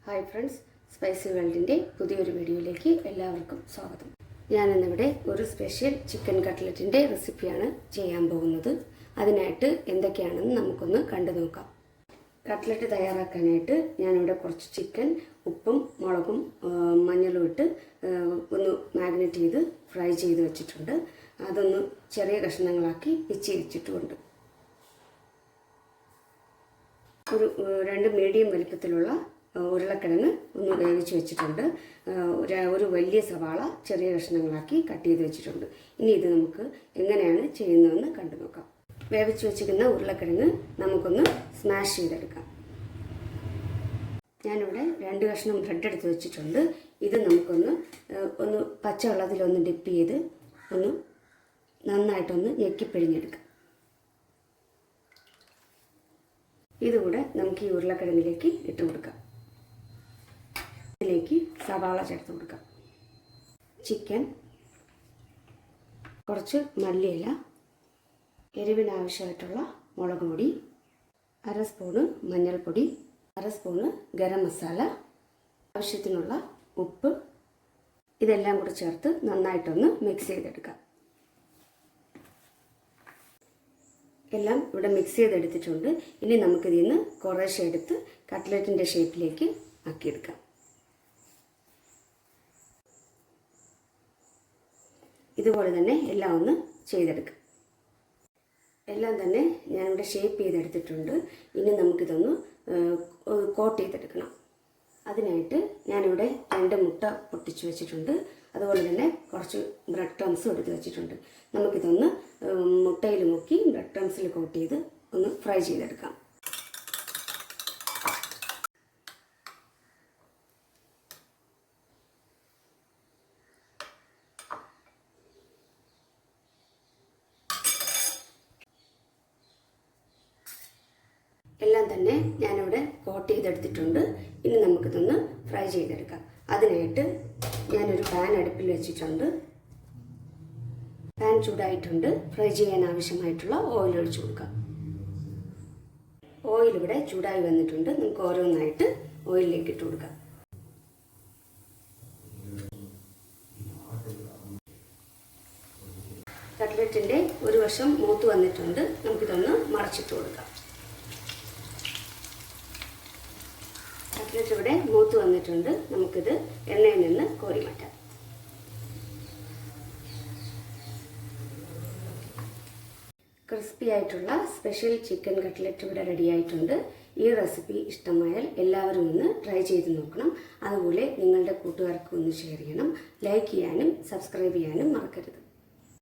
Hi friends, spicy വേൾഡിൻ്റെ പുതിയൊരു വീഡിയോയിലേക്ക് എല്ലാവർക്കും സ്വാഗതം. ഞാനിന്നിവിടെ ഒരു സ്പെഷ്യൽ ചിക്കൻ കട്ട്ലറ്റിൻ്റെ റെസിപ്പിയാണ് ചെയ്യാൻ പോകുന്നത്. അതിനായിട്ട് എന്തൊക്കെയാണെന്ന് നമുക്കൊന്ന് കണ്ടു നോക്കാം. കട്ട്ലറ്റ് തയ്യാറാക്കാനായിട്ട് ഞാനിവിടെ കുറച്ച് ചിക്കൻ ഉപ്പും മുളകും മഞ്ഞളും ഇട്ട് ഒന്ന് മാഗ്നേറ്റ് ചെയ്ത് ഫ്രൈ ചെയ്ത് വെച്ചിട്ടുണ്ട്. അതൊന്ന് ചെറിയ കഷ്ണങ്ങളാക്കി വെച്ചിട്ടുമുണ്ട്. ഒരു 2 മീഡിയം വലിപ്പത്തിലുള്ള ഉരുളക്കിഴങ്ങ് ഒന്ന് വേവിച്ച് വെച്ചിട്ടുണ്ട്. ഒരു വലിയ സവാള ചെറിയ കഷ്ണങ്ങളാക്കി കട്ട് ചെയ്ത് വെച്ചിട്ടുണ്ട്. ഇനി ഇത് നമുക്ക് എങ്ങനെയാണ് ചെയ്യുന്നതെന്ന് കണ്ടു നോക്കാം. വേവിച്ച് വെച്ചിരിക്കുന്ന ഉരുളക്കിഴങ്ങ് നമുക്കൊന്ന് സ്മാഷ് ചെയ്തെടുക്കാം. ഞാനിവിടെ 2 കഷ്ണം ബ്രെഡ് എടുത്ത് വെച്ചിട്ടുണ്ട്. ഇത് നമുക്കൊന്ന് പച്ചവെള്ളത്തിലൊന്ന് ഡിപ്പ് ചെയ്ത് ഒന്ന് നന്നായിട്ടൊന്ന് ഞെക്കിപ്പിഴിഞ്ഞെടുക്കാം. ഇതുകൂടെ നമുക്ക് ഈ ഉരുളക്കിഴങ്ങിലേക്ക് ഇട്ട് കൊടുക്കാം. ഇതിലേക്ക് സവാള ചേർത്ത് കൊടുക്കാം. ചിക്കൻ, കുറച്ച് മല്ലിയില, എരിവിനാവശ്യമായിട്ടുള്ള മുളക് പൊടി, 1/2 സ്പൂണ് മഞ്ഞൾപ്പൊടി, 1/2 സ്പൂണ് ഗരം മസാല, ആവശ്യത്തിനുള്ള ഉപ്പ്, ഇതെല്ലാം കൂടി ചേർത്ത് നന്നായിട്ടൊന്ന് മിക്സ് ചെയ്തെടുക്കാം. എല്ലാം ഇവിടെ മിക്സ് ചെയ്തെടുത്തിട്ടുണ്ട്. ഇനി നമുക്കിതിൽ നിന്ന് കുറേശ്ശെ എടുത്ത് കട്ട്ലറ്റിൻ്റെ ഷേപ്പിലേക്ക് ആക്കിയെടുക്കാം. ഇതുപോലെ തന്നെ എല്ലാം ഒന്ന് ചെയ്തെടുക്കാം. എല്ലാം തന്നെ ഞാനിവിടെ ഷേപ്പ് ചെയ്തെടുത്തിട്ടുണ്ട്. ഇനി നമുക്കിതൊന്ന് കോട്ട് ചെയ്തെടുക്കണം. അതിനായിട്ട് ഞാനിവിടെ 2 മുട്ട പൊട്ടിച്ച് വെച്ചിട്ടുണ്ട്. അതുപോലെ തന്നെ കുറച്ച് ബ്രെഡ് ക്രംസും എടുത്ത് വെച്ചിട്ടുണ്ട്. നമുക്കിതൊന്ന് മുട്ടയിൽ മുക്കി ബ്രെഡ് ക്രംസിൽ കോട്ട് ചെയ്ത് ഒന്ന് ഫ്രൈ ചെയ്തെടുക്കാം. എല്ലാം തന്നെ ഞാനിവിടെ കോട്ട് ചെയ്തെടുത്തിട്ടുണ്ട്. ഇനി നമുക്കിതൊന്ന് ഫ്രൈ ചെയ്തെടുക്കാം. അതിനായിട്ട് ഞാനൊരു പാൻ അടുപ്പിൽ വെച്ചിട്ടുണ്ട്. പാൻ ചൂടായിട്ടുണ്ട്. ഫ്രൈ ചെയ്യാൻ ആവശ്യമായിട്ടുള്ള ഓയിൽ ഒഴിച്ചു കൊടുക്കാം. ഓയിൽ ഇവിടെ ചൂടായി വന്നിട്ടുണ്ട്. നമുക്ക് ഓരോന്നായിട്ട് ഓയിലിലേക്ക് ഇട്ട് കൊടുക്കാം. കട്ട്ലറ്റിൻ്റെ ഒരു വശം മൂത്ത് വന്നിട്ടുണ്ട്. നമുക്കിതൊന്ന് മറച്ചിട്ട് കൊടുക്കാം. കട്ട്ലറ്റ് ഇവിടെ മൂത്ത് വന്നിട്ടുണ്ട്. നമുക്കിത് എണ്ണയിൽ നിന്ന് കോരി മാറ്റാം. ക്രിസ്പി ആയിട്ടുള്ള സ്പെഷ്യൽ ചിക്കൻ കട്ട്ലറ്റ് ഇവിടെ റെഡി ആയിട്ടുണ്ട്. ഈ റെസിപ്പി ഇഷ്ടമായാൽ എല്ലാവരും ഒന്ന് ട്രൈ ചെയ്ത് നോക്കണം. അതുപോലെ നിങ്ങളുടെ കൂട്ടുകാർക്ക് ഒന്ന് ഷെയർ ചെയ്യണം. ലൈക്ക് ചെയ്യാനും സബ്സ്ക്രൈബ് ചെയ്യാനും മറക്കരുത്.